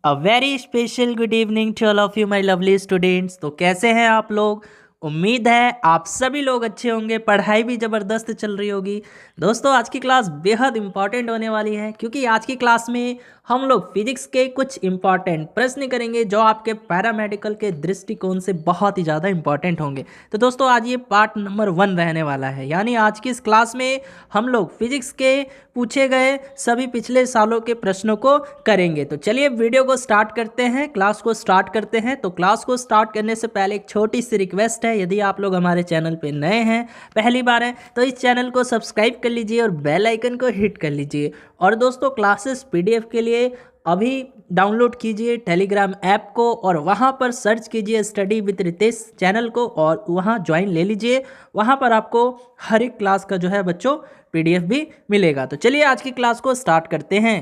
A very special good evening to all of you my lovely students. तो कैसे हैं आप लोग? उम्मीद है आप सभी लोग अच्छे होंगे, पढ़ाई भी ज़बरदस्त चल रही होगी। दोस्तों आज की क्लास बेहद इंपॉर्टेंट होने वाली है क्योंकि आज की क्लास में हम लोग फिजिक्स के कुछ इंपॉर्टेंट प्रश्न करेंगे जो आपके पैरामेडिकल के दृष्टिकोण से बहुत ही ज़्यादा इंपॉर्टेंट होंगे। तो दोस्तों आज ये पार्ट नंबर 1 रहने वाला है, यानी आज की इस क्लास में हम लोग फिजिक्स के पूछे गए सभी पिछले सालों के प्रश्नों को करेंगे। तो चलिए वीडियो को स्टार्ट करते हैं, क्लास को स्टार्ट करते हैं। तो क्लास को स्टार्ट करने से पहले एक छोटी सी रिक्वेस्ट है, यदि आप लोग हमारे चैनल पे नए हैं, पहली बार हैं, तो इस चैनल को सब्सक्राइब कर लीजिए और बेल आइकन को हिट कर लीजिए। और दोस्तों क्लासेस पीडीएफ के लिए अभी डाउनलोड कीजिए टेलीग्राम ऐप को और वहाँ पर सर्च कीजिए स्टडी विद रितेश चैनल को और वहाँ ज्वाइन ले लीजिए। वहाँ पर आपको हर एक क्लास का जो है बच्चों पीडीएफ भी मिलेगा। तो चलिए आज की क्लास को स्टार्ट करते हैं।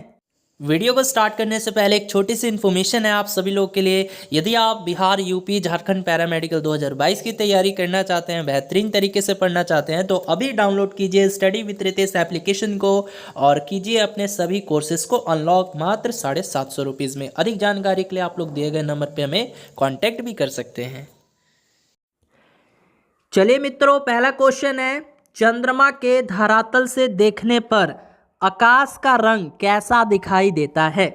वीडियो को स्टार्ट करने से पहले एक छोटी सी इन्फॉर्मेशन है आप सभी लोग के लिए। यदि आप बिहार यूपी झारखंड पैरामेडिकल 2022 की तैयारी करना चाहते हैं, बेहतरीन तरीके से पढ़ना चाहते हैं, तो अभी डाउनलोड कीजिए स्टडी विद रितेश एप्लीकेशन को और कीजिए अपने सभी कोर्सेज को अनलॉक मात्र 750 रुपीज़ में। अधिक जानकारी के लिए आप लोग दिए गए नंबर पर हमें कॉन्टैक्ट भी कर सकते हैं। चलिए मित्रों, पहला क्वेश्चन है, चंद्रमा के धरातल से देखने पर आकाश का रंग कैसा दिखाई देता है?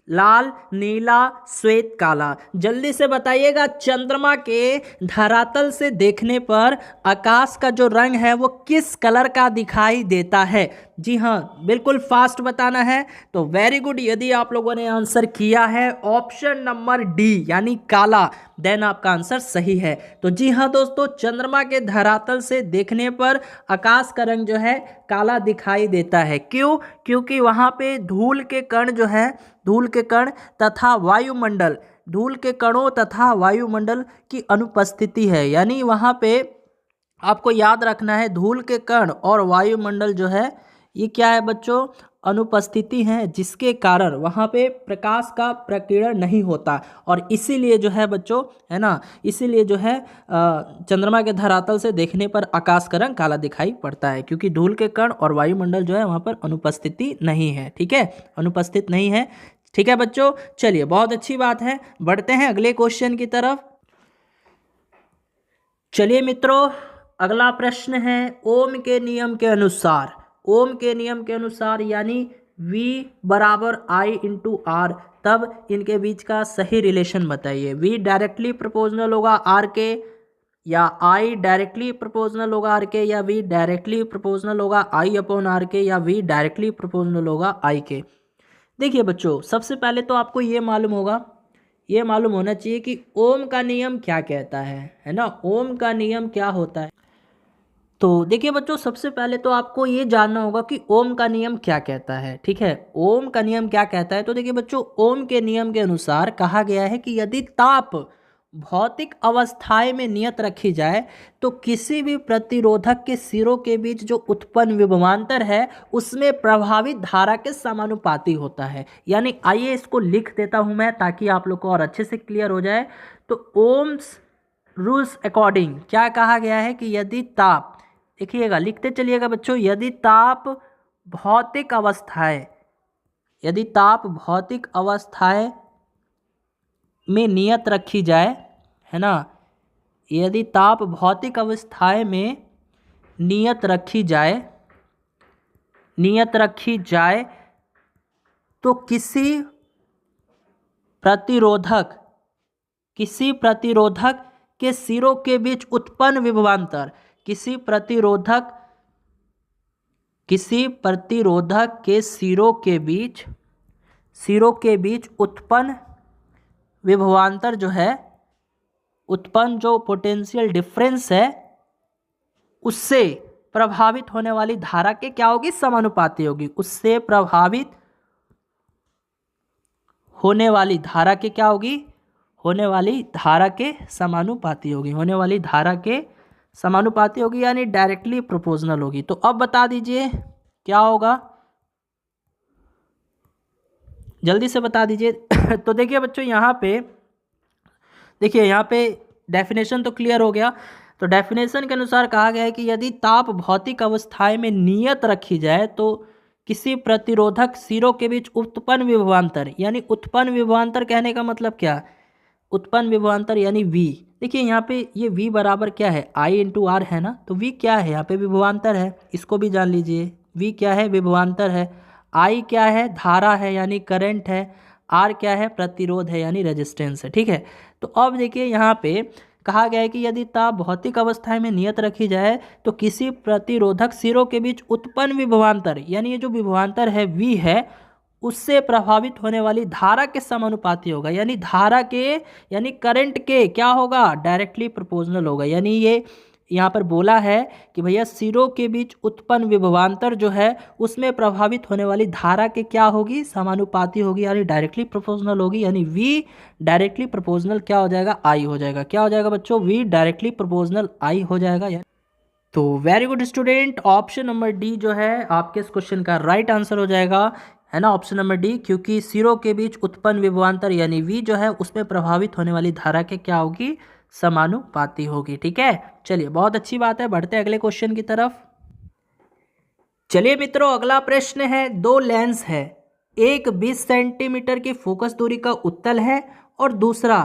लाल, नीला, श्वेत, काला। जल्दी से बताइएगा, चंद्रमा के धरातल से देखने पर आकाश का जो रंग है वो किस कलर का दिखाई देता है? जी हाँ, बिल्कुल फास्ट बताना है। तो वेरी गुड, यदि आप लोगों ने आंसर किया है ऑप्शन नंबर डी यानी काला, देन आपका आंसर सही है। तो जी हाँ दोस्तों, चंद्रमा के धरातल से देखने पर आकाश का रंग जो है काला दिखाई देता है। क्यों? क्योंकि वहाँ पे धूल के कण जो है, धूल के कण तथा वायुमंडल, धूल के कणों तथा वायुमंडल की अनुपस्थिति है। यानी वहाँ पे आपको याद रखना है, धूल के कण और वायुमंडल जो है ये क्या है बच्चों? अनुपस्थिति है, जिसके कारण वहाँ पे प्रकाश का प्रकीर्णन नहीं होता और इसीलिए जो है बच्चों, है ना, इसीलिए जो है चंद्रमा के धरातल से देखने पर आकाश का रंग काला दिखाई पड़ता है, क्योंकि धूल के कण और वायुमंडल जो है वहाँ पर अनुपस्थिति नहीं है। ठीक है, अनुपस्थित नहीं है। ठीक है बच्चों, चलिए बहुत अच्छी बात है, बढ़ते हैं अगले क्वेश्चन की तरफ। चलिए मित्रों, अगला प्रश्न है, ओम के नियम के अनुसार, ओम के नियम के अनुसार यानी V बराबर I इंटू आर, तब इनके बीच का सही रिलेशन बताइए। V डायरेक्टली प्रोपोर्शनल होगा R के, या I डायरेक्टली प्रोपोर्शनल होगा R के, या V डायरेक्टली प्रोपोर्शनल होगा I अपॉन R के, या V डायरेक्टली प्रोपोर्शनल होगा I के। देखिए बच्चों, सबसे पहले तो आपको ये मालूम होगा, ये मालूम होना चाहिए कि ओम का नियम क्या कहता है ना? ओम का नियम क्या होता है? तो देखिए बच्चों, सबसे पहले तो आपको ये जानना होगा कि ओम का नियम क्या कहता है। ठीक है, ओम का नियम क्या कहता है? तो देखिए बच्चों, ओम के नियम के अनुसार कहा गया है कि यदि ताप भौतिक अवस्थाएं में नियत रखी जाए तो किसी भी प्रतिरोधक के सिरों के बीच जो उत्पन्न विभवांतर है उसमें प्रभावित धारा के समानुपाती होता है। यानी आइए इसको लिख देता हूं मैं ताकि आप लोग को और अच्छे से क्लियर हो जाए। तो ओम्स रूल्स अकॉर्डिंग क्या कहा गया है कि यदि ताप, देखिएगा लिखते चलिएगा बच्चों, यदि ताप भौतिक अवस्थाएं, यदि ताप भौतिक अवस्थाएं में नियत रखी जाए, है ना, यदि ताप भौतिक अवस्थाएं में नियत रखी जाए, नियत रखी जाए तो किसी प्रतिरोधक, किसी प्रतिरोधक के सिरों के बीच उत्पन्न विभवांतर, किसी प्रतिरोधक, किसी प्रतिरोधक के सिरों के बीच, सिरों के बीच उत्पन्न विभवांतर जो है, उत्पन्न जो पोटेंशियल डिफरेंस है, उससे प्रभावित होने वाली धारा के क्या होगी? समानुपाती होगी। उससे प्रभावित होने वाली धारा के क्या होगी? होने वाली धारा के समानुपाती होगी, होने वाली धारा के समानुपाती होगी, यानी डायरेक्टली प्रोपोर्शनल होगी। तो अब बता दीजिए क्या होगा, जल्दी से बता दीजिए। तो देखिए बच्चों, यहाँ पे देखिए, यहाँ पे डेफिनेशन तो क्लियर हो गया। तो डेफिनेशन के अनुसार कहा गया है कि यदि ताप भौतिक अवस्थाएं में नियत रखी जाए तो किसी प्रतिरोधक सिरों के बीच उत्पन्न विभवांतर, यानी उत्पन्न विभवांतर कहने का मतलब क्या, उत्पन्न विभवांतर यानी V। देखिए यहाँ पे ये V बराबर क्या है, I इंटू आर है ना, तो V क्या है, यहाँ पे विभवांतर है, इसको भी जान लीजिए। V क्या है, विभवांतर है। I क्या है, धारा है यानी करंट है। R क्या है, प्रतिरोध है यानी रेजिस्टेंस है। ठीक है, तो अब देखिए यहाँ पे कहा गया है कि यदि ताप भौतिक अवस्था में नियत रखी जाए तो किसी प्रतिरोधक सिरों के बीच उत्पन्न विभवांतर, यानी ये जो विभवांतर है V है, उससे प्रभावित होने वाली धारा के समानुपाती होगा, यानी धारा के यानी करंट के क्या होगा, डायरेक्टली प्रोपोर्शनल होगा। यानी ये यहाँ पर बोला है कि भैया सिरों के बीच उत्पन्न विभवांतर जो है उसमें प्रभावित होने वाली धारा के क्या होगी, समानुपाती होगी, यानी डायरेक्टली प्रोपोर्शनल होगी। यानी V डायरेक्टली प्रोपोर्शनल क्या हो जाएगा, I हो जाएगा। क्या हो जाएगा बच्चों, V डायरेक्टली प्रोपोर्शनल I हो जाएगा। तो very good student, option number D जो है आपके इस क्वेश्चन का राइट आंसर हो जाएगा, है ना, ऑप्शन नंबर डी, क्योंकि सिरों के बीच उत्पन्न विभवांतर यानी V जो है उसमें प्रभावित होने वाली धारा के क्या होगी, समानुपाती होगी। ठीक है, चलिए बहुत अच्छी बात है, बढ़ते हैं अगले क्वेश्चन की तरफ। चलिए मित्रों, अगला प्रश्न है, दो लेंस है, एक 20 सेंटीमीटर की फोकस दूरी का उत्तल है और दूसरा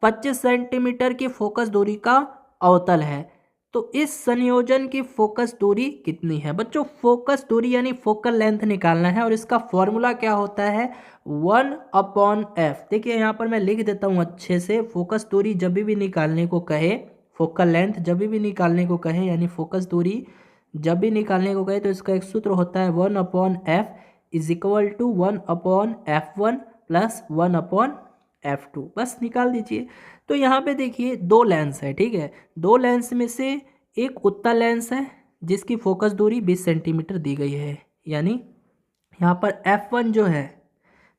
25 सेंटीमीटर की फोकस दूरी का अवतल है, तो इस संयोजन की फोकस दूरी कितनी है। बच्चों फोकस दूरी यानी फोकल लेंथ निकालना है और इसका फॉर्मूला क्या होता है, 1/f। देखिए यहाँ पर मैं लिख देता हूँ अच्छे से, फोकस दूरी जब भी निकालने को कहे, फोकल लेंथ जब भी निकालने को कहे, यानी फोकस दूरी जब भी निकालने को कहे तो इसका एक सूत्र होता है 1/f is equal to 1/f1 plus 1/f2। बस निकाल दीजिए। तो यहाँ पे देखिए दो लेंस है, ठीक है, दो लेंस में से एक उत्तल लेंस है जिसकी फोकस दूरी 20 सेंटीमीटर दी गई है, यानी यहाँ पर f1 जो है,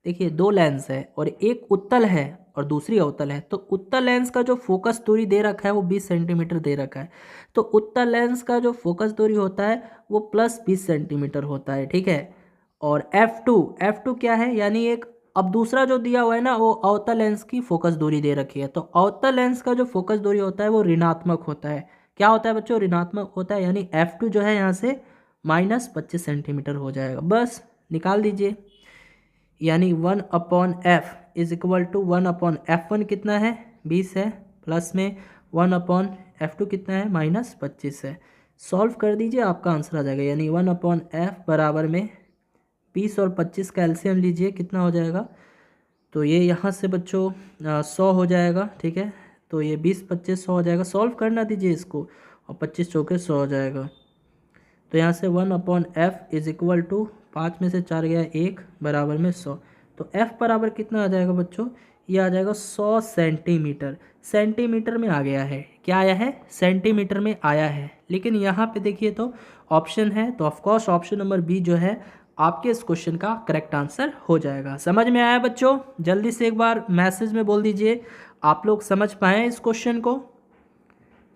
देखिए दो लेंस है और एक उत्तल है और दूसरी अवतल है, तो उत्तल लेंस का जो फोकस दूरी दे रखा है वो 20 सेंटीमीटर दे रखा है, तो उत्तल लेंस का जो फोकस दूरी होता है वो प्लस 20 सेंटीमीटर होता है। ठीक है, और f2 क्या है, यानी एक अब दूसरा जो दिया हुआ है ना वो अवतल लेंस की फोकस दूरी दे रखी है, तो अवतल लेंस का जो फोकस दूरी होता है वो ऋणात्मक होता है। क्या होता है बच्चों, ऋणात्मक होता है, यानी f2 जो है यहाँ से -25 सेंटीमीटर हो जाएगा। बस निकाल दीजिए, यानी 1/f is equal to 1/f1 कितना है, 20 है, प्लस में 1/f2 कितना है, -25 है। सॉल्व कर दीजिए, आपका आंसर आ जाएगा, यानी 1/f बराबर में 20 और 25 का एलसीएम लीजिए, कितना हो जाएगा, तो ये यहाँ से बच्चों 100 हो जाएगा। ठीक है, तो ये 20 25 100 हो जाएगा, सॉल्व करना दीजिए इसको, और 25 चौके 100 हो जाएगा। तो यहाँ से 1/f इज इक्वल टू 5 में से 4 गया 1 बराबर में 100, तो f बराबर कितना आ जाएगा बच्चों, ये आ जाएगा 100 सेंटीमीटर। सेंटीमीटर में आ गया है, क्या आया है, सेंटीमीटर में आया है, लेकिन यहाँ पे देखिए तो ऑप्शन है, तो ऑफकोर्स ऑप्शन नंबर बी जो है आपके इस क्वेश्चन का करेक्ट आंसर हो जाएगा। समझ में आया बच्चों, जल्दी से एक बार मैसेज में बोल दीजिए आप लोग समझ पाए इस क्वेश्चन को।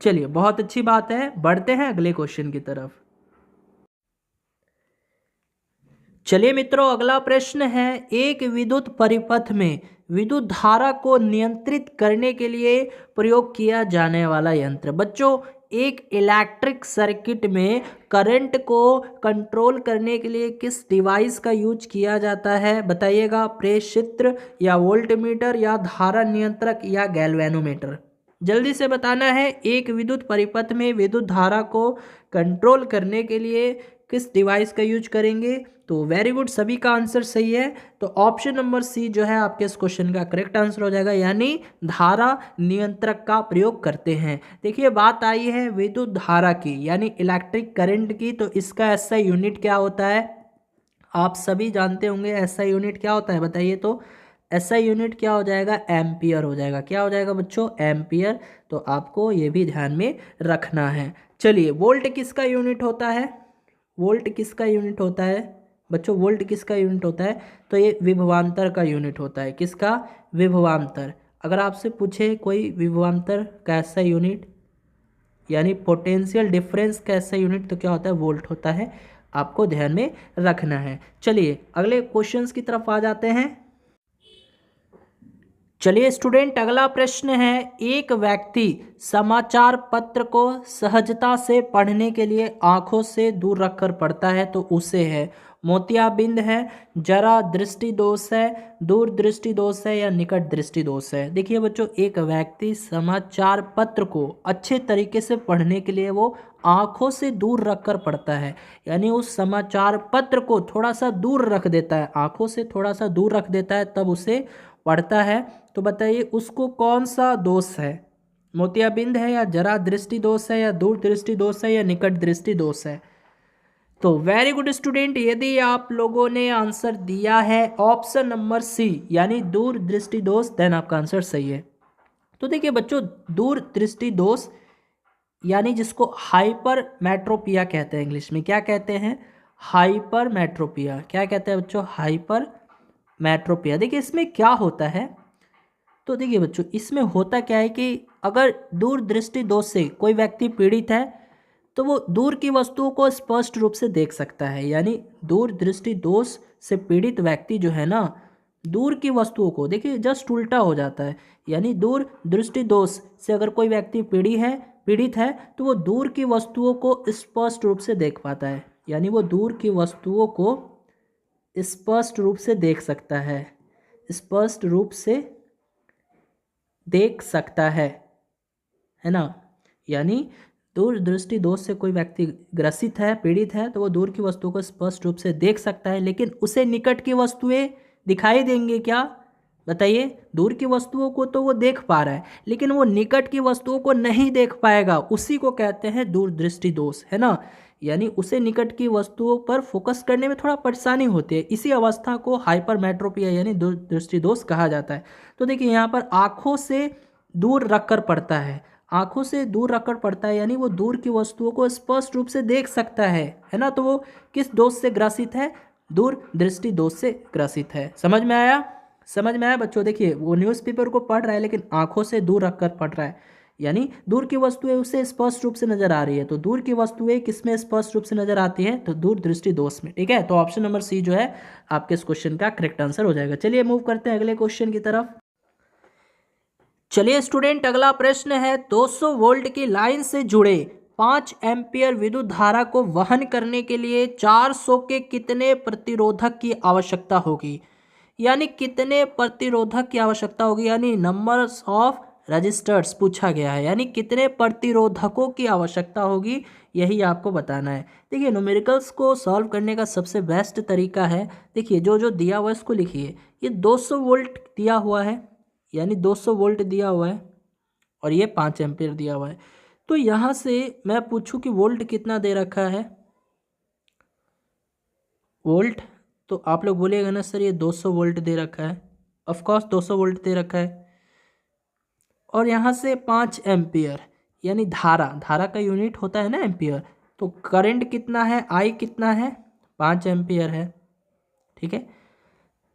चलिए बहुत अच्छी बात है, बढ़ते हैं अगले क्वेश्चन की तरफ। चलिए मित्रों, अगला प्रश्न है, एक विद्युत परिपथ में विद्युत धारा को नियंत्रित करने के लिए प्रयोग किया जाने वाला यंत्र। बच्चों एक इलेक्ट्रिक सर्किट में करंट को कंट्रोल करने के लिए किस डिवाइस का यूज किया जाता है, बताइएगा, प्रेषित्र या वोल्टमीटर या धारा नियंत्रक या गैल्वेनोमीटर। जल्दी से बताना है, एक विद्युत परिपथ में विद्युत धारा को कंट्रोल करने के लिए किस डिवाइस का यूज करेंगे। तो वेरी गुड, सभी का आंसर सही है, तो ऑप्शन नंबर सी जो है आपके इस क्वेश्चन का करेक्ट आंसर हो जाएगा, यानी धारा नियंत्रक का प्रयोग करते हैं। देखिए बात आई है विद्युत धारा की, यानी इलेक्ट्रिक करंट की, तो इसका एसआई यूनिट क्या होता है, आप सभी जानते होंगे एसआई यूनिट क्या होता है, बताइए तो। एसआई यूनिट क्या हो जाएगा, एम्पियर हो जाएगा। क्या हो जाएगा बच्चों, एम्पियर, तो आपको ये भी ध्यान में रखना है। चलिए वोल्ट किसका यूनिट होता है, वोल्ट किसका यूनिट होता है बच्चों, वोल्ट किसका यूनिट होता है, तो ये विभवांतर का यूनिट होता है। किसका, विभवांतर। अगर आपसे पूछे कोई विभवांतर का ऐसा यूनिट यानी पोटेंशियल डिफरेंस का ऐसा यूनिट, तो क्या होता है, वोल्ट होता है, आपको ध्यान में रखना है। चलिए अगले क्वेश्चंस की तरफ आ जाते हैं। चलिए स्टूडेंट, अगला प्रश्न है, एक व्यक्ति समाचार पत्र को सहजता से पढ़ने के लिए आंखों से दूर रखकर पढ़ता है तो उसे है मोतियाबिंद है, जरा दृष्टि दोष है, दूर दृष्टि दोष है या निकट दृष्टि दोष है। देखिए बच्चों, एक व्यक्ति समाचार पत्र को अच्छे तरीके से पढ़ने के लिए वो आंखों से दूर रखकर पढ़ता है, यानी उस समाचार पत्र को थोड़ा सा दूर रख देता है, आंखों से थोड़ा सा दूर रख देता है, तब उसे पढ़ता है। तो बताइए उसको कौन सा दोष है, मोतियाबिंद है या जरा दृष्टि दोष है या दूर दृष्टि दोष है या निकट दृष्टि दोष है। तो वेरी गुड स्टूडेंट, यदि आप लोगों ने आंसर दिया है ऑप्शन नंबर सी यानी दूर दृष्टि दोष, देन आपका आंसर सही है। तो देखिए बच्चों, दूर दृष्टि दोष यानी जिसको हाइपर मेट्रोपिया कहते हैं, इंग्लिश में क्या कहते हैं, हाइपर मेट्रोपिया। क्या कहते हैं बच्चों, हाइपर मेट्रोपिया। देखिए इसमें क्या होता है, तो देखिए बच्चों इसमें होता क्या है कि अगर दूर दृष्टि दोष से कोई व्यक्ति पीड़ित है तो वो दूर की वस्तुओं को स्पष्ट रूप से देख सकता है, यानी दूर दृष्टि दोष से पीड़ित व्यक्ति जो है ना, दूर की वस्तुओं को, देखिए जस्ट उल्टा हो जाता है, यानी दूर दृष्टि दोष से अगर कोई व्यक्ति पीड़ित है तो वो दूर की वस्तुओं को स्पष्ट रूप से देख पाता है, यानी वो दूर की वस्तुओं को स्पष्ट रूप से देख सकता है, स्पष्ट रूप से देख सकता है ना। यानी दूर दृष्टि दोष से कोई व्यक्ति ग्रसित है, पीड़ित है, तो वो दूर की वस्तुओं को स्पष्ट रूप से देख सकता है, लेकिन उसे निकट की वस्तुएं दिखाई देंगे क्या, बताइए। दूर की वस्तुओं को तो वो देख पा रहा है, लेकिन वो निकट की वस्तुओं को नहीं देख पाएगा, उसी को कहते हैं दूर दृष्टि दोष, है ना। यानी उसे निकट की वस्तुओं पर फोकस करने में थोड़ा परेशानी होती है, इसी अवस्था को हाइपरमेट्रोपिया यानी दूर दृष्टि दोष कहा जाता है। तो देखिए यहाँ पर आंखों से दूर रखकर पढ़ता है, आंखों से दूर रखकर पढ़ता है, यानी वो दूर की वस्तुओं को स्पष्ट रूप से देख सकता है ना। तो वो किस दोष से ग्रसित है, दूर दृष्टि दोष से ग्रसित है। समझ में आया, समझ में आया बच्चों। देखिए वो न्यूज़पेपर को पढ़ रहा है लेकिन आंखों से दूर रखकर पढ़ रहा है, यानी दूर की वस्तुएं उसे स्पष्ट रूप से नजर आ रही है। तो दूर की वस्तुएं किसमें स्पष्ट रूप से नजर आती है, तो दूर दृष्टि दोष में, ठीक है। तो ऑप्शन नंबर सी जो है आपके इस क्वेश्चन का करेक्ट आंसर हो जाएगा। चलिए मूव करते हैं अगले क्वेश्चन की तरफ। चलिए स्टूडेंट, अगला प्रश्न है, 200 वोल्ट की लाइन से जुड़े 5 एम्पियर विद्युत धारा को वहन करने के लिए 400 के कितने प्रतिरोधक की आवश्यकता होगी, यानी कितने प्रतिरोधक की आवश्यकता होगी, यानी नंबर्स ऑफ रजिस्टर्स पूछा गया है, यानी कितने प्रतिरोधकों की आवश्यकता होगी, यही आपको बताना है। देखिए न्यूमेरिकल्स को सॉल्व करने का सबसे बेस्ट तरीका है, देखिए जो जो दिया हुआ है इसको लिखिए। ये 200 वोल्ट दिया हुआ है, यानी 200 वोल्ट दिया हुआ है, और ये 5 एम्पियर दिया हुआ है। तो यहाँ से मैं पूछूं कि वोल्ट कितना दे रखा है, वोल्ट, तो आप लोग बोलिएगा ना सर ये 200 वोल्ट दे रखा है, ऑफ कोर्स 200 वोल्ट दे रखा है। और यहाँ से 5 एम्पियर यानी धारा का यूनिट होता है ना एम्पियर, तो करंट कितना है, आई कितना है, 5 एम्पियर है, ठीक है।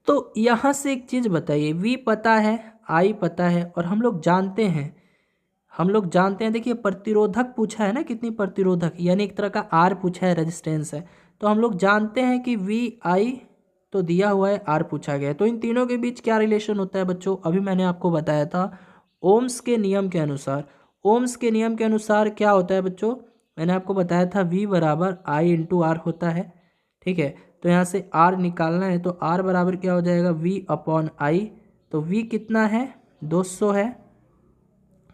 तो यहाँ से एक चीज़ बताइए, वी पता है, आई पता है, और हम लोग जानते हैं देखिए प्रतिरोधक पूछा है ना, कितनी प्रतिरोधक, यानी एक तरह का आर पूछा है, रेजिस्टेंस है। तो हम लोग जानते हैं कि वी आई तो दिया हुआ है, आर पूछा गया है। तो इन तीनों के बीच क्या रिलेशन होता है बच्चों, अभी मैंने आपको बताया था ओम्स के नियम के अनुसार। ओम्स के नियम के अनुसार क्या होता है बच्चों, मैंने आपको बताया था वी बराबर आई इंटू आर होता है, ठीक है। तो यहाँ से आर निकालना है, तो आर बराबर क्या हो जाएगा, वी अपॉन आई। तो वी कितना है, 200 है,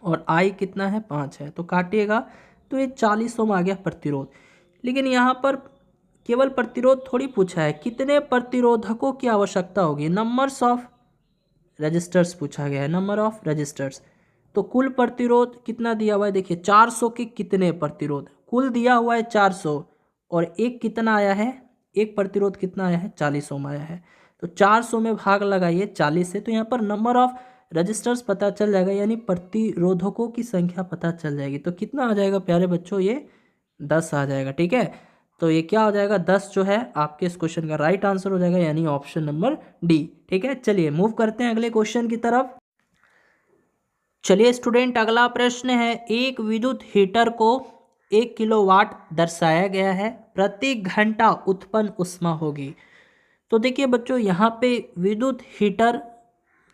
और आई कितना है, 5 है, तो काटिएगा तो ये 40 ओम आ गया प्रतिरोध। लेकिन यहाँ पर केवल प्रतिरोध थोड़ी पूछा है, कितने प्रतिरोधकों की आवश्यकता होगी, नंबर्स ऑफ रजिस्टर्स पूछा गया है, नंबर ऑफ रजिस्टर्स। तो कुल प्रतिरोध कितना दिया हुआ है, देखिए 400 के कितने प्रतिरोध, कुल दिया हुआ है 400, और एक कितना आया है, एक प्रतिरोध कितना आया है, 40 ओम आया है। तो 400 में भाग लगाइए 40 से, तो यहाँ पर नंबर ऑफ रजिस्टर्स पता चल जाएगा, यानी प्रतिरोधकों की संख्या पता चल जाएगी। तो कितना आ जाएगा प्यारे बच्चों, ये 10 आ जाएगा, ठीक है। तो ये क्या हो जाएगा, 10 जो है आपके इस क्वेश्चन का राइट आंसर हो जाएगा, यानी ऑप्शन नंबर डी, ठीक है। चलिए मूव करते हैं अगले क्वेश्चन की तरफ। चलिए स्टूडेंट, अगला प्रश्न है, एक विद्युत हीटर को 1 किलोवाट दर्शाया गया है, प्रति घंटा उत्पन्न ऊष्मा होगी। तो देखिए बच्चों यहाँ पे विद्युत हीटर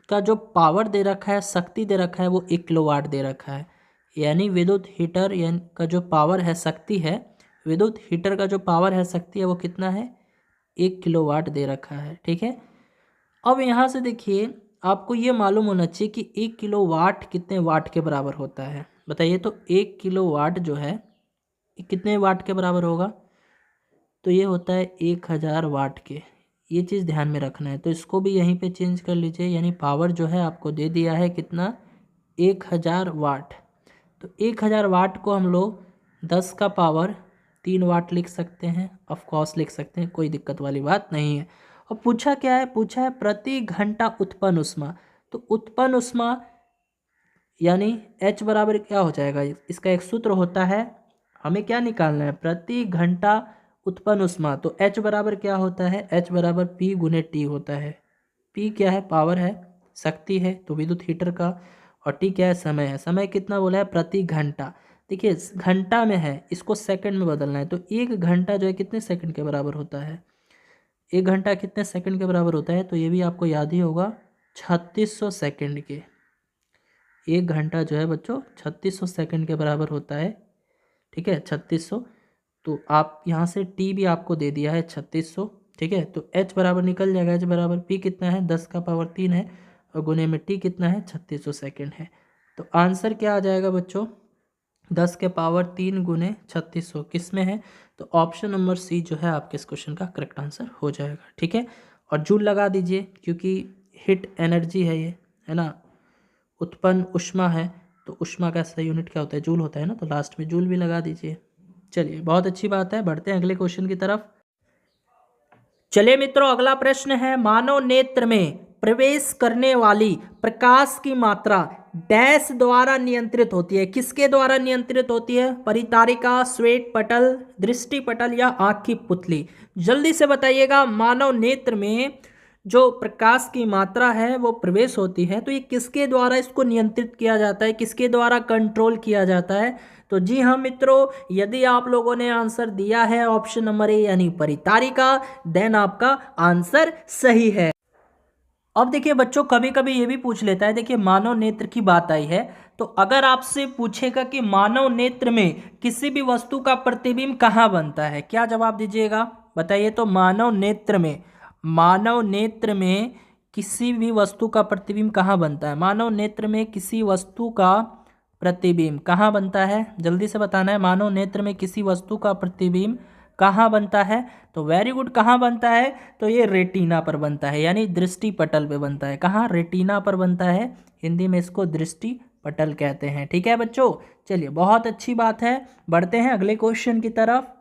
का जो पावर दे रखा है, शक्ति दे रखा है, वो 1 किलोवाट दे रखा है। यानी विद्युत हीटर का जो पावर है, शक्ति है, विद्युत हीटर का जो पावर है, शक्ति है, वो कितना है? 1 किलोवाट दे रखा है। ठीक है। अब यहाँ से देखिए, आपको ये मालूम होना चाहिए कि 1 किलोवाट कितने वाट के बराबर होता है। बताइए तो 1 किलोवाट जो है कितने वाट के बराबर होगा? तो ये होता है 1000 वाट के। ये चीज़ ध्यान में रखना है। तो इसको भी यहीं पे चेंज कर लीजिए। यानी पावर जो है आपको दे दिया है कितना? 1000 वाट। तो 1000 वाट को हम लोग 10 का पावर 3 वाट लिख सकते हैं। ऑफ कोर्स लिख सकते हैं, कोई दिक्कत वाली बात नहीं है। और पूछा क्या है? पूछा है प्रति घंटा उत्पन्न ऊष्मा। तो उत्पन्न ऊष्मा यानी H बराबर क्या हो जाएगा? इसका एक सूत्र होता है, हमें क्या निकालना है? प्रति घंटा उत्पन्न ऊष्मा। तो H बराबर क्या होता है? H बराबर P गुने T होता है। P क्या है? पावर है, शक्ति है, तो विद्युत हीटर का। और T क्या है? समय है। समय कितना बोला है? प्रति घंटा। देखिए घंटा में है, इसको सेकंड में बदलना है। तो 1 घंटा जो है कितने सेकंड के बराबर होता है? 1 घंटा कितने सेकंड के बराबर होता है? तो ये भी आपको याद ही होगा, 3600 सेकंड के। 1 घंटा जो है बच्चों 3600 सेकंड के बराबर होता है। ठीक है, 3600। तो आप यहाँ से T भी आपको दे दिया है 3600। ठीक है, तो H बराबर निकल जाएगा। H बराबर P कितना है? 10 का पावर 3 है, और गुने में T कितना है? 3600 सेकंड है। तो आंसर क्या आ जाएगा बच्चों? 10 के पावर 3 गुने 3600 किस में है? तो ऑप्शन नंबर सी जो है आपके इस क्वेश्चन का करेक्ट आंसर हो जाएगा। ठीक है, और जूल लगा दीजिए, क्योंकि हीट एनर्जी है ये, है ना, उत्पन्न ऊष्मा है, तो ऊष्मा का सही यूनिट क्या होता है? जूल होता है ना, तो लास्ट में जूल भी लगा दीजिए। चलिए, बहुत अच्छी बात है, बढ़ते हैं अगले क्वेश्चन की तरफ। चलिए मित्रों, अगला प्रश्न है, मानव नेत्र में प्रवेश करने वाली प्रकाश की मात्रा डैश द्वारा नियंत्रित होती है? किसके द्वारा नियंत्रित होती है? परितारिका, श्वेत पटल, दृष्टि पटल या आँख की पुतली? जल्दी से बताइएगा। मानव नेत्र में जो प्रकाश की मात्रा है वो प्रवेश होती है, तो ये किसके द्वारा इसको नियंत्रित किया जाता है, किसके द्वारा कंट्रोल किया जाता है? तो जी हाँ मित्रों, यदि आप लोगों ने आंसर दिया है ऑप्शन नंबर ए यानी परितारिका, देन आपका आंसर सही है। अब देखिए बच्चों, कभी कभी ये भी पूछ लेता है, देखिए मानव नेत्र की बात आई है, तो अगर आपसे पूछेगा कि मानव नेत्र में किसी भी वस्तु का प्रतिबिंब कहाँ बनता है, क्या जवाब दीजिएगा? बताइए तो। मानव नेत्र में किसी भी वस्तु का प्रतिबिंब कहाँ बनता है? मानव नेत्र में किसी वस्तु का प्रतिबिंब कहाँ बनता है? जल्दी से बताना है। मानव नेत्र में किसी वस्तु का प्रतिबिंब कहाँ बनता है? तो वेरी गुड, कहाँ बनता है? तो ये रेटिना पर बनता है, यानी दृष्टि पटल पे बनता है। कहाँ? रेटिना पर बनता है। हिंदी में इसको दृष्टि पटल कहते हैं। ठीक है बच्चों, चलिए बहुत अच्छी बात है, बढ़ते हैं अगले क्वेश्चन की तरफ।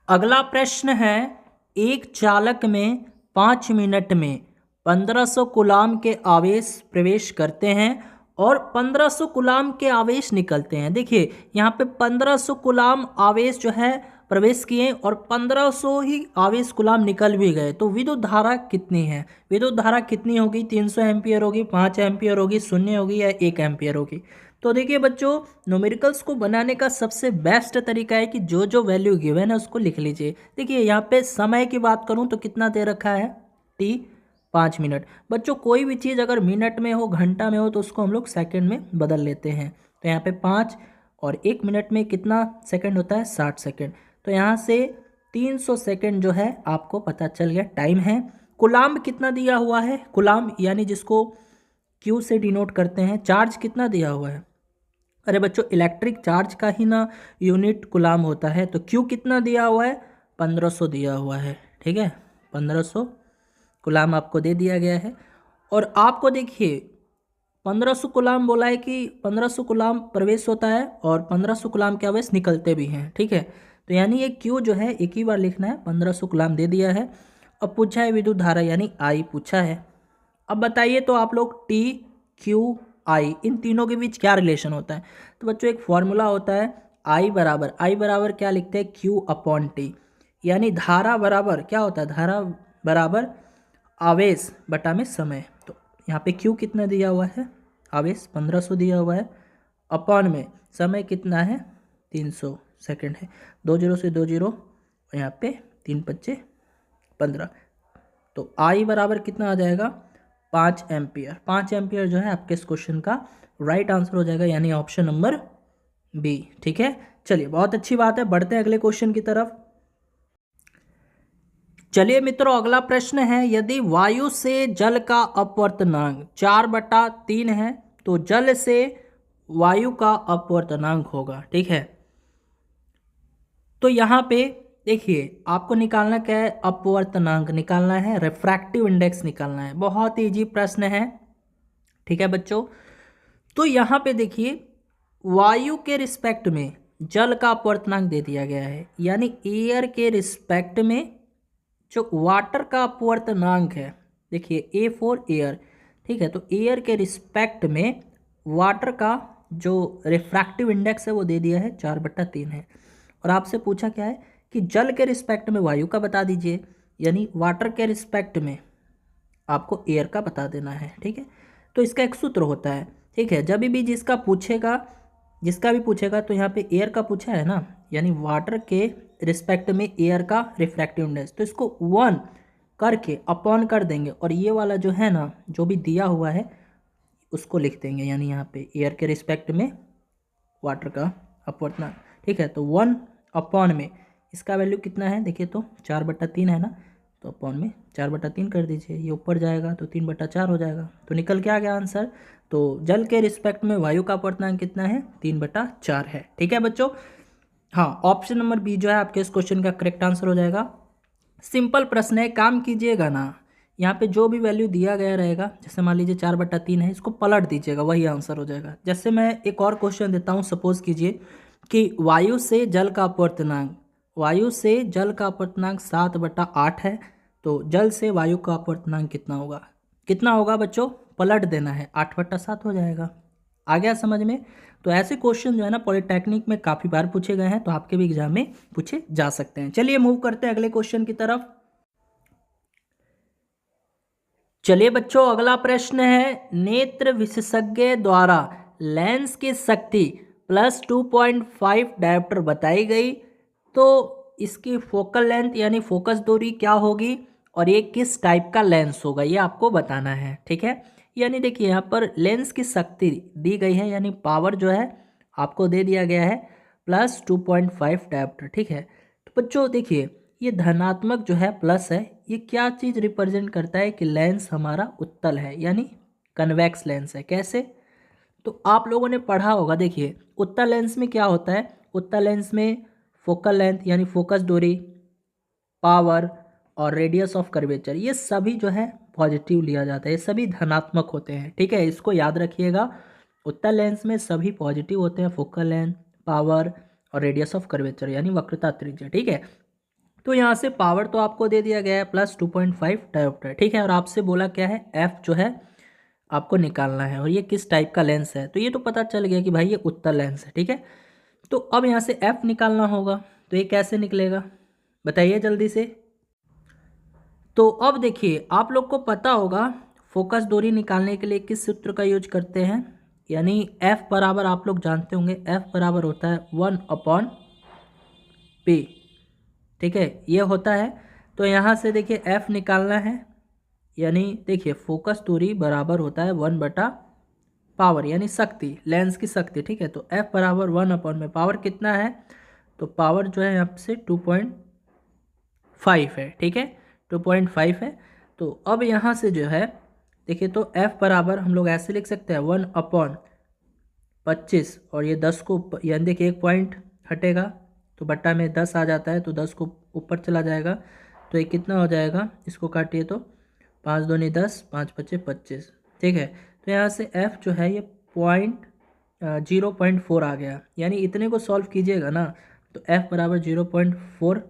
अगला प्रश्न है, एक चालक में 5 मिनट में 1500 कूलाम के आवेश प्रवेश करते हैं और 1500 कूलाम के आवेश निकलते हैं। देखिए यहाँ पे 1500 कूलाम आवेश जो है प्रवेश किए और 1500 ही आवेश कूलाम निकल भी गए, तो विद्युत धारा कितनी है? विद्युत धारा कितनी होगी? 300 एम्पियर होगी, 5 एम्पियर होगी, 0 होगी या 1 एम्पियर होगी? तो देखिए बच्चों, न्यूमेरिकल्स को बनाने का सबसे बेस्ट तरीका है कि जो जो वैल्यू गिवन है उसको लिख लीजिए। देखिए यहाँ पे समय की बात करूँ तो कितना दे रखा है? T 5 minute. बच्चों कोई भी चीज़ अगर मिनट में हो, घंटा में हो, तो उसको हम लोग सेकंड में बदल लेते हैं। तो यहाँ पे 5 और 1 मिनट में कितना सेकंड होता है? 60 सेकंड। तो यहाँ से 300 सेकंड जो है आपको पता चल गया, टाइम है। कूलाम्ब कितना दिया हुआ है? कूलाम्ब यानी जिसको Q से डिनोट करते हैं। चार्ज कितना दिया हुआ है? अरे बच्चों, इलेक्ट्रिक चार्ज का ही ना यूनिट कूलाम होता है। तो Q कितना दिया हुआ है? 1500 दिया हुआ है। ठीक है, 1500 कूलाम आपको दे दिया गया है। और आपको देखिए 1500 कूलाम बोला है कि 1500 कूलाम प्रवेश होता है और 1500 कूलाम के आवेश निकलते भी हैं। ठीक है, तो यानी ये Q जो है एक ही बार लिखना है, 1500 कूलाम दे दिया है। अब पूछा है विद्युत धारा यानी I पूछा है। अब बताइए तो आप लोग T, Q, I इन तीनों के बीच क्या रिलेशन होता है? तो बच्चों एक फॉर्मूला होता है, I बराबर क्या लिखते हैं? Q upon T। यानी धारा बराबर क्या होता है? धारा बराबर आवेश बटा में समय। तो यहाँ पे Q कितना दिया हुआ है? आवेश 1500 दिया हुआ है, अपॉन में समय कितना है? 300 सेकंड है। 2 0 से 2 0, और यहाँ पे 3 5 15। तो आई बराबर कितना आ जाएगा 5 एम्पियर। 5 एम्पियर जो है आपके इस क्वेश्चन का राइट आंसर हो जाएगा, यानी ऑप्शन नंबर बी। ठीक है, चलिए बहुत अच्छी बात है, बढ़ते हैं अगले क्वेश्चन की तरफ। चलिए मित्रों, अगला प्रश्न है, यदि वायु से जल का अपवर्तनांक 4/3 है तो जल से वायु का अपवर्तनांक होगा। ठीक है, तो यहाँ पे देखिए आपको निकालना क्या है, अपवर्तनांक निकालना है, रिफ्रैक्टिव इंडेक्स निकालना है। बहुत इजी प्रश्न है। ठीक है बच्चों, तो यहाँ पे देखिए वायु के रिस्पेक्ट में जल का अपवर्तनांक दे दिया गया है, यानी एयर के रिस्पेक्ट में जो वाटर का अपवर्तनांक है, देखिए ए फॉर एयर। ठीक है, तो एयर के रिस्पेक्ट में वाटर का जो रिफ्रैक्टिव इंडेक्स है वो दे दिया है 4/3 है। और आपसे पूछा क्या है कि जल के रिस्पेक्ट में वायु का बता दीजिए, यानी वाटर के रिस्पेक्ट में आपको एयर का बता देना है। ठीक है, तो इसका एक सूत्र होता है। ठीक है, जब भी जिसका भी पूछेगा तो यहाँ पे एयर का पूछा है ना, यानी वाटर के रिस्पेक्ट में एयर का रिफ्रैक्टिव इंडेक्स, तो इसको 1 करके अपॉन कर देंगे और ये वाला जो है ना, जो भी दिया हुआ है उसको लिख देंगे, यानी यहाँ पे एयर के रिस्पेक्ट में वाटर का अपवर्तनांक। ठीक है, तो 1 अपॉन में इसका वैल्यू कितना है, देखिए तो 4/3 है ना, तो अपॉन में 4/3 कर दीजिए, ये ऊपर जाएगा तो 3/4 हो जाएगा, तो निकल के आ गया आंसर। तो जल के रिस्पेक्ट में वायु का अपवर्तनांक कितना है, 3/4 है। ठीक है बच्चों, हाँ ऑप्शन नंबर बी जो है आपके इस क्वेश्चन का करेक्ट आंसर हो जाएगा। सिंपल प्रश्न है, काम कीजिएगा ना, यहाँ पे जो भी वैल्यू दिया गया रहेगा, जैसे मान लीजिए 4/3 है, इसको पलट दीजिएगा, वही आंसर हो जाएगा। जैसे मैं एक और क्वेश्चन देता हूँ, सपोज कीजिए कि वायु से जल का अपवर्तनांक 7/8 है, तो जल से वायु का अपवर्तनांक कितना होगा बच्चों, पलट देना है, 8/7 हो जाएगा। आ गया समझ में? तो ऐसे क्वेश्चन जो है ना पॉलिटेक्निक में काफ़ी बार पूछे गए हैं, तो आपके भी एग्जाम में पूछे जा सकते हैं। चलिए मूव करते हैं अगले क्वेश्चन की तरफ। चलिए बच्चों, अगला प्रश्न है, नेत्र विशेषज्ञ द्वारा लेंस की शक्ति +2.5 डायोप्टर बताई गई, तो इसकी फोकल लेंथ यानी फोकस दूरी क्या होगी और ये किस टाइप का लेंस होगा, ये आपको बताना है। ठीक है, यानी देखिए यहाँ पर लेंस की शक्ति दी गई है, यानी पावर जो है आपको दे दिया गया है +2.5 डायोप्टर। ठीक है, तो बच्चों देखिए ये धनात्मक जो है प्लस है, ये क्या चीज़ रिप्रेजेंट करता है कि लेंस हमारा उत्तल है, यानी कन्वेक्स लेंस है। कैसे, तो आप लोगों ने पढ़ा होगा, देखिए उत्तल लेंस में क्या होता है, उत्तल लेंस में फोकल लेंथ यानी फोकस दूरी, पावर और रेडियस ऑफ कर्वेचर, ये सभी जो है पॉजिटिव लिया जाता है, ये सभी धनात्मक होते हैं। ठीक है, इसको याद रखिएगा, उत्तल लेंस में सभी पॉजिटिव होते हैं, फोकल लेंथ, पावर और रेडियस ऑफ कर्वेचर यानी वक्रता त्रिज्या। ठीक है, तो यहाँ से पावर तो आपको दे दिया गया है +2.5 डायोप्टर। ठीक है, और आपसे बोला क्या है, एफ जो है आपको निकालना है, और ये किस टाइप का लेंस है, तो ये तो पता चल गया कि भाई ये उत्तल लेंस है। ठीक है, तो अब यहाँ से एफ निकालना होगा, तो ये कैसे निकलेगा बताइए जल्दी से। तो अब देखिए आप लोग को पता होगा फोकस दूरी निकालने के लिए किस सूत्र का यूज करते हैं, यानी एफ बराबर आप लोग जानते होंगे, एफ बराबर होता है 1/p। ठीक है, ये होता है, तो यहाँ से देखिए एफ निकालना है, यानी देखिए फोकस दूरी बराबर होता है 1/पावर यानी शक्ति, लेंस की शक्ति। ठीक है, तो एफ बराबर 1 में पावर कितना है, तो पावर जो है यहाँ से 2.5 है। ठीक है, 2.5 है, तो अब यहाँ से जो है देखिए, तो एफ बराबर हम लोग ऐसे लिख सकते हैं 1/25, और ये 10 को यानी देखिए 1 पॉइंट हटेगा तो बट्टा में 10 आ जाता है, तो 10 को ऊपर चला जाएगा, तो ये कितना हो जाएगा, इसको काटिए तो 5 दूनी 10, 5 पच्चे 25। ठीक है, तो यहाँ से f जो है ये 0.4 आ गया, यानी इतने को सॉल्व कीजिएगा ना तो f बराबर 0.4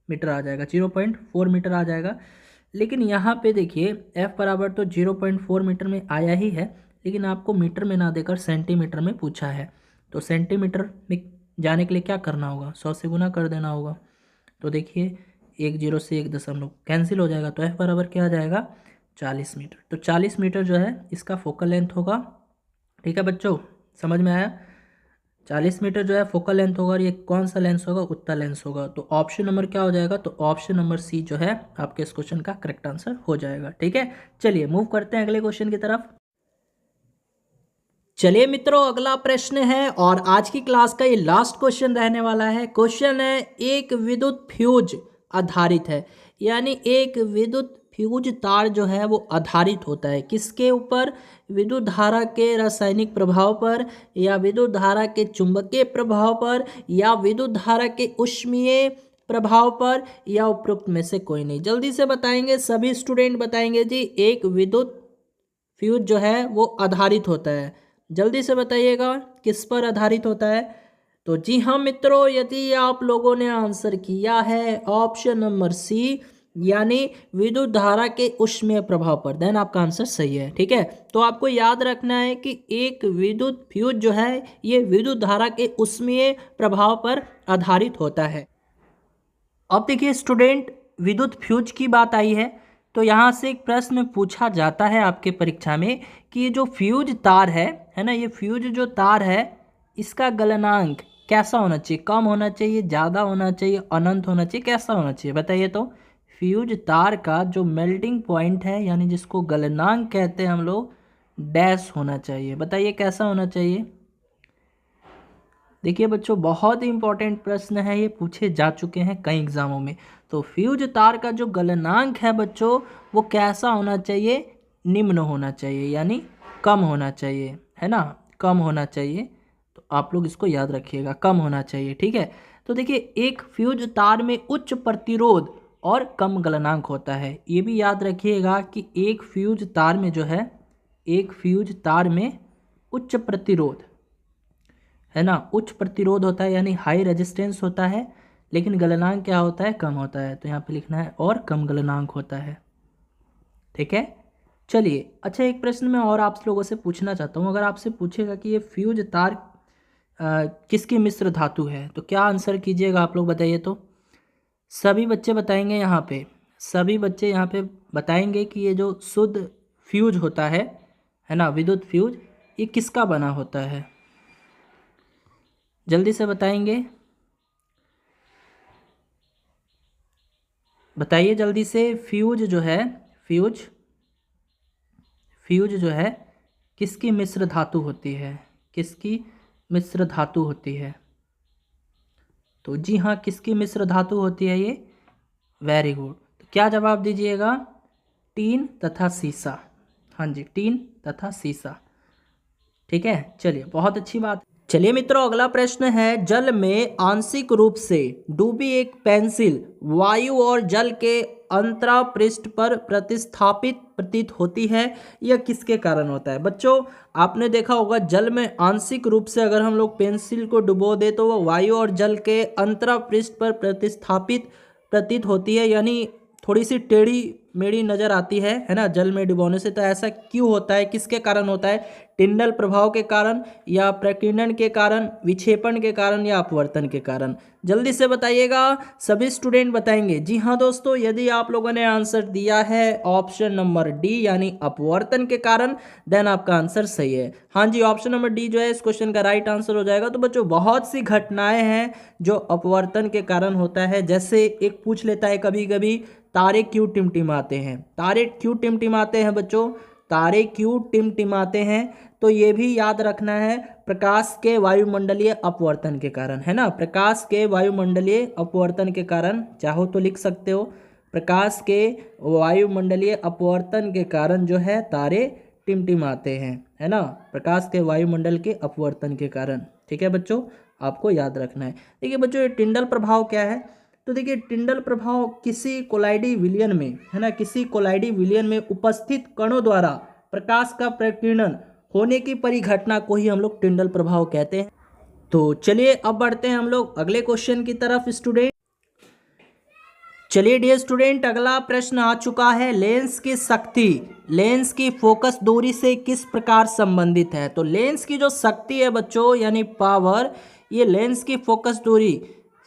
मीटर आ जाएगा, 0.4 मीटर आ जाएगा। लेकिन यहाँ पे देखिए f बराबर तो 0.4 मीटर में आया ही है, लेकिन आपको मीटर में ना देकर सेंटीमीटर में पूछा है, तो सेंटीमीटर में जाने के लिए क्या करना होगा, 100 से गुना कर देना होगा। तो देखिए 1 0 से 1 दशमलव कैंसिल हो जाएगा, तो f बराबर क्या आ जाएगा 40 मीटर। तो 40 मीटर जो है इसका फोकल लेंथ होगा। ठीक है बच्चों, समझ में आया? 40 मीटर जो है फोकल लेंथ होगा और ये कौन सा लेंस होगा, उत्तल लेंस होगा। तो ऑप्शन नंबर क्या हो जाएगा, तो ऑप्शन नंबर सी जो है आपके इस क्वेश्चन का करेक्ट आंसर हो जाएगा। ठीक है, चलिए मूव करते हैं अगले क्वेश्चन की तरफ। चलिए मित्रों, अगला प्रश्न है और आज की क्लास का ये लास्ट क्वेश्चन रहने वाला है। क्वेश्चन है एक विद्युत फ्यूज आधारित है, यानी एक विद्युत फ्यूज तार जो है वो आधारित होता है किसके ऊपर, विद्युत धारा के रासायनिक प्रभाव पर, या विद्युत धारा के चुंबकीय प्रभाव पर, या विद्युत धारा के ऊष्मीय प्रभाव पर, या उपरोक्त में से कोई नहीं। जल्दी से बताएंगे, सभी स्टूडेंट बताएंगे जी। एक विद्युत फ्यूज जो है वो आधारित होता है, जल्दी से बताइएगा किस पर आधारित होता है। तो जी हाँ मित्रों, यदि आप लोगों ने आंसर किया है ऑप्शन नंबर सी, यानी विद्युत धारा के ऊष्मीय प्रभाव पर, देन आपका आंसर सही है। ठीक है, तो आपको याद रखना है कि एक विद्युत फ्यूज जो है ये विद्युत धारा के ऊष्मीय प्रभाव पर आधारित होता है। अब देखिए स्टूडेंट, विद्युत फ्यूज की बात आई है तो यहाँ से एक प्रश्न पूछा जाता है आपके परीक्षा में कि ये जो फ्यूज तार है ना, ये फ्यूज जो तार है इसका गलनांक कैसा होना चाहिए, कम होना चाहिए, ज़्यादा होना चाहिए, अनंत होना चाहिए, कैसा होना चाहिए बताइए। तो फ्यूज तार का जो मेल्टिंग पॉइंट है, यानी जिसको गलनांक कहते हैं हम लोग, डैश होना चाहिए। बताइए कैसा होना चाहिए। देखिए बच्चों, बहुत ही इंपॉर्टेंट प्रश्न है, ये पूछे जा चुके हैं कई एग्जामों में। तो फ्यूज तार का जो गलनांक है बच्चों वो कैसा होना चाहिए, निम्न होना चाहिए, यानी कम होना चाहिए, है ना, कम होना चाहिए। तो आप लोग इसको याद रखिएगा, कम होना चाहिए। ठीक है, तो देखिए एक फ्यूज तार में उच्च प्रतिरोध और कम गलनांक होता है, ये भी याद रखिएगा कि एक फ्यूज तार में जो है, एक फ्यूज तार में उच्च प्रतिरोध है ना, उच्च प्रतिरोध होता है, यानी हाई रेजिस्टेंस होता है, लेकिन गलनांक क्या होता है, कम होता है। तो यहाँ पे लिखना है और कम गलनांक होता है। ठीक है, चलिए अच्छा, एक प्रश्न मैं और आप लोगों से पूछना चाहता हूँ। अगर आपसे पूछेगा कि ये फ्यूज तार किसकी मिश्र धातु है, तो क्या आंसर कीजिएगा आप लोग बताइए। तो सभी बच्चे बताएंगे, यहाँ पे सभी बच्चे यहाँ पे बताएंगे कि ये जो शुद्ध फ्यूज होता है ना, विद्युत फ्यूज, ये किसका बना होता है, जल्दी से बताएंगे, बताइए जल्दी से। फ्यूज जो है, फ्यूज जो है किसकी मिश्र धातु होती है, किसकी मिश्र धातु होती है। तो जी हाँ, किसकी मिश्र धातु होती है ये, वेरी गुड। तो क्या जवाब दीजिएगा, टीन तथा सीसा। हाँ जी, टीन तथा सीसा। ठीक है, चलिए बहुत अच्छी बात। चलिए मित्रों, अगला प्रश्न है, जल में आंशिक रूप से डूबी एक पेंसिल वायु और जल के अंतरापृष्ठ पर प्रतिस्थापित प्रतीत होती है, यह किसके कारण होता है। बच्चों आपने देखा होगा, जल में आंशिक रूप से अगर हम लोग पेंसिल को डुबो दे तो वो वायु और जल के अंतरापृष्ठ पर प्रतिस्थापित प्रतीत होती है, यानी थोड़ी सी टेढ़ी मेढ़ी नज़र आती है ना, जल में डुबोने से। तो ऐसा क्यों होता है, किसके कारण होता है, टिंडल प्रभाव के कारण, या प्रकीर्णन के कारण, विक्षेपण के कारण, या अपवर्तन के कारण। जल्दी से बताइएगा, सभी स्टूडेंट बताएंगे। जी हाँ दोस्तों, यदि आप लोगों ने आंसर दिया है ऑप्शन नंबर डी, यानी अपवर्तन के कारण, देन आपका आंसर सही है। हाँ जी, ऑप्शन नंबर डी जो है इस क्वेश्चन का राइट आंसर हो जाएगा। तो बच्चों बहुत सी घटनाएं हैं जो अपवर्तन के कारण होता है। जैसे एक पूछ लेता है कभी कभी, तारे क्यों टिमटिमाते हैं, तारे क्यों टिमटिमाते हैं बच्चों, तारे क्यों टिमटिमाते हैं। तो ये भी याद रखना है, प्रकाश के वायुमंडलीय अपवर्तन के कारण, है ना, प्रकाश के वायुमंडलीय अपवर्तन के कारण, चाहो तो लिख सकते हो, प्रकाश के वायुमंडलीय अपवर्तन के कारण जो है तारे टिमटिमाते हैं, है ना, प्रकाश के वायुमंडल के अपवर्तन के कारण। ठीक है बच्चों, आपको याद रखना है। देखिए बच्चों, ये टिंडल प्रभाव क्या है, तो देखिए टिंडल प्रभाव किसी कोलाइडी विलयन में, है ना, किसी कोलाइडी विलयन में उपस्थित कणों द्वारा प्रकाश का प्रकीर्णन होने की परिघटना को ही हम लोग टिंडल प्रभाव कहते हैं। तो चलिए अब बढ़ते हैं हम लोग अगले क्वेश्चन की तरफ स्टूडेंट। चलिए डियर स्टूडेंट, अगला प्रश्न आ चुका है, लेंस की शक्ति लेंस की फोकस दूरी से किस प्रकार संबंधित है। तो लेंस की जो शक्ति है बच्चों, यानी पावर, ये लेंस की फोकस दूरी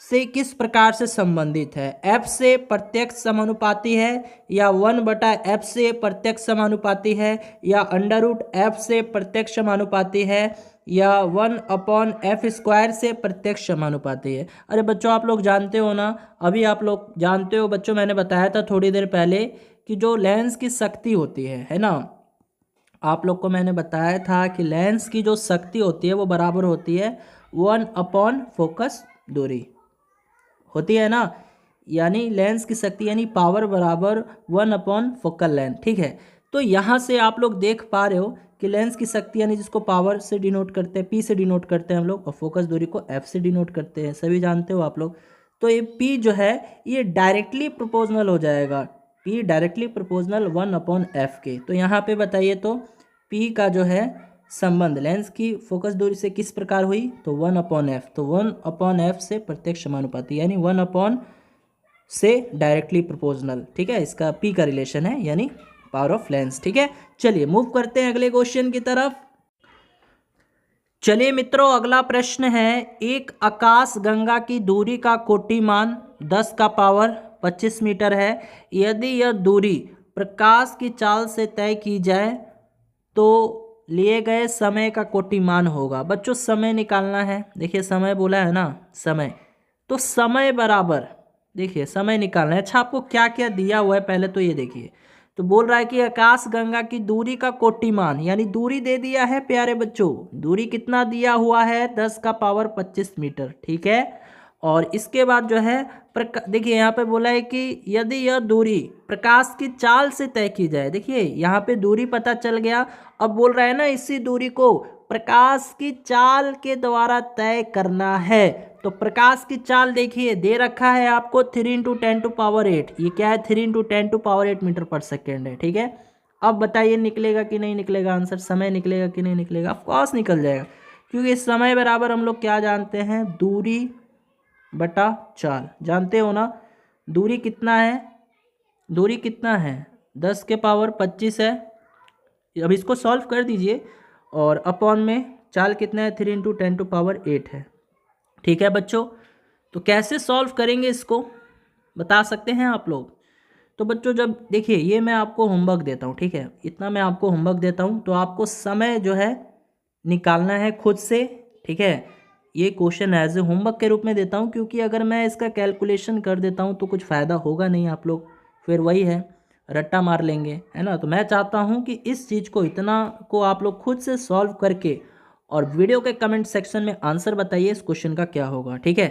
से किस प्रकार से संबंधित है? एफ से प्रत्यक्ष समानुपाती है, या 1/f से प्रत्यक्ष समानुपाती है, या √f से प्रत्यक्ष समानुपाती है, या 1/f² से प्रत्यक्ष समानुपाती है? अरे बच्चों आप लोग जानते हो ना, अभी आप लोग जानते हो बच्चों, मैंने बताया था थोड़ी देर पहले कि जो लेंस की शक्ति होती है ना, आप लोग को मैंने बताया था कि लेंस की जो शक्ति होती है वो बराबर होती है 1/फोकस दूरी होती है ना, यानी लेंस की शक्ति यानी पावर बराबर 1/फोकल लेंथ। ठीक है, तो यहाँ से आप लोग देख पा रहे हो कि लेंस की शक्ति यानी जिसको पावर से डिनोट करते हैं, पी से डिनोट करते हैं हम लोग, और फोकस दूरी को एफ से डिनोट करते हैं, सभी जानते हो आप लोग। तो ये पी जो है ये डायरेक्टली प्रोपोर्शनल हो जाएगा, पी डायरेक्टली प्रोपोर्शनल 1/f के। तो यहाँ पे बताइए तो पी का जो है संबंध लेंस की फोकस दूरी से किस प्रकार हुई, तो 1/f, तो 1/f से प्रत्यक्ष समानुपाती यानी 1/ से डायरेक्टली प्रोपोर्शनल। ठीक है, इसका पी का रिलेशन है यानी पावर ऑफ लेंस। ठीक है, चलिए मूव करते हैं अगले क्वेश्चन की तरफ। चलिए मित्रों, अगला प्रश्न है, एक आकाश गंगा की दूरी का कोटिमान 10⁻25 मीटर है। यदि यह दूरी प्रकाश की चाल से तय की जाए तो लिए गए समय का कोटिमान होगा। बच्चों समय निकालना है, देखिए समय बोला है ना, समय, तो समय बराबर, देखिए समय निकालना है। अच्छा आपको क्या क्या दिया हुआ है पहले तो ये देखिए, तो बोल रहा है कि आकाश गंगा की दूरी का कोटिमान, यानी दूरी दे दिया है प्यारे बच्चों, दूरी कितना दिया हुआ है 10⁻25 मीटर। ठीक है, और इसके बाद जो है देखिए यहाँ पे बोला है कि यदि यह दूरी प्रकाश की चाल से तय की जाए, देखिए यहाँ पे दूरी पता चल गया, अब बोल रहा है ना इसी दूरी को प्रकाश की चाल के द्वारा तय करना है। तो प्रकाश की चाल देखिए दे रखा है आपको 3 × 10⁸, ये क्या है 3 × 10⁸ मीटर पर सेकेंड है। ठीक है, अब बताइए निकलेगा कि नहीं निकलेगा आंसर, समय निकलेगा कि नहीं निकलेगा? ऑफकोर्स निकल जाएगा, क्योंकि समय बराबर हम लोग क्या जानते हैं, दूरी बटा चाल, जानते हो ना। दूरी कितना है, दूरी कितना है 10⁻25 है। अब इसको सॉल्व कर दीजिए, और अपॉन में चाल कितना है 3 × 10⁸ है। ठीक है बच्चों, तो कैसे सॉल्व करेंगे इसको बता सकते हैं आप लोग? तो बच्चों जब देखिए ये मैं आपको होमवर्क देता हूँ, ठीक है, इतना मैं आपको होमवर्क देता हूँ, तो आपको समय जो है निकालना है खुद से। ठीक है, ये क्वेश्चन एज ए होमवर्क के रूप में देता हूँ, क्योंकि अगर मैं इसका कैलकुलेशन कर देता हूँ तो कुछ फ़ायदा होगा नहीं, आप लोग फिर वही है रट्टा मार लेंगे, है ना। तो मैं चाहता हूँ कि इस चीज़ को इतना को आप लोग खुद से सॉल्व करके और वीडियो के कमेंट सेक्शन में आंसर बताइए इस क्वेश्चन का क्या होगा। ठीक है,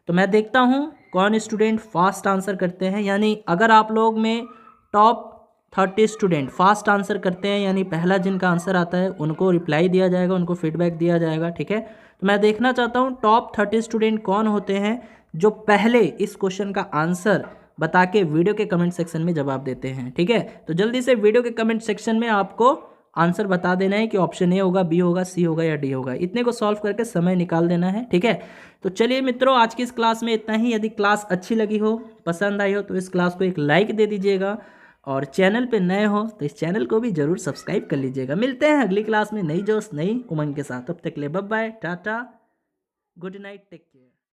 तो मैं देखता हूँ कौन स्टूडेंट फास्ट आंसर करते हैं, यानी अगर आप लोग में टॉप 30 स्टूडेंट फास्ट आंसर करते हैं, यानी पहला जिनका आंसर आता है उनको रिप्लाई दिया जाएगा, उनको फीडबैक दिया जाएगा। ठीक है, तो मैं देखना चाहता हूँ टॉप 30 स्टूडेंट कौन होते हैं जो पहले इस क्वेश्चन का आंसर बता के वीडियो के कमेंट सेक्शन में जवाब देते हैं। ठीक है, तो जल्दी से वीडियो के कमेंट सेक्शन में आपको आंसर बता देना है कि ऑप्शन ए होगा, बी होगा, सी होगा या डी होगा। इतने को सॉल्व करके समय निकाल देना है। ठीक है, तो चलिए मित्रों आज की इस क्लास में इतना ही। यदि क्लास अच्छी लगी हो, पसंद आई हो, तो इस क्लास को एक लाइक दे दीजिएगा, और चैनल पे नए हो तो इस चैनल को भी जरूर सब्सक्राइब कर लीजिएगा। मिलते हैं अगली क्लास में नई जोश नई उमंग के साथ, तब तक के लिए bye bye, tata, good night, take care.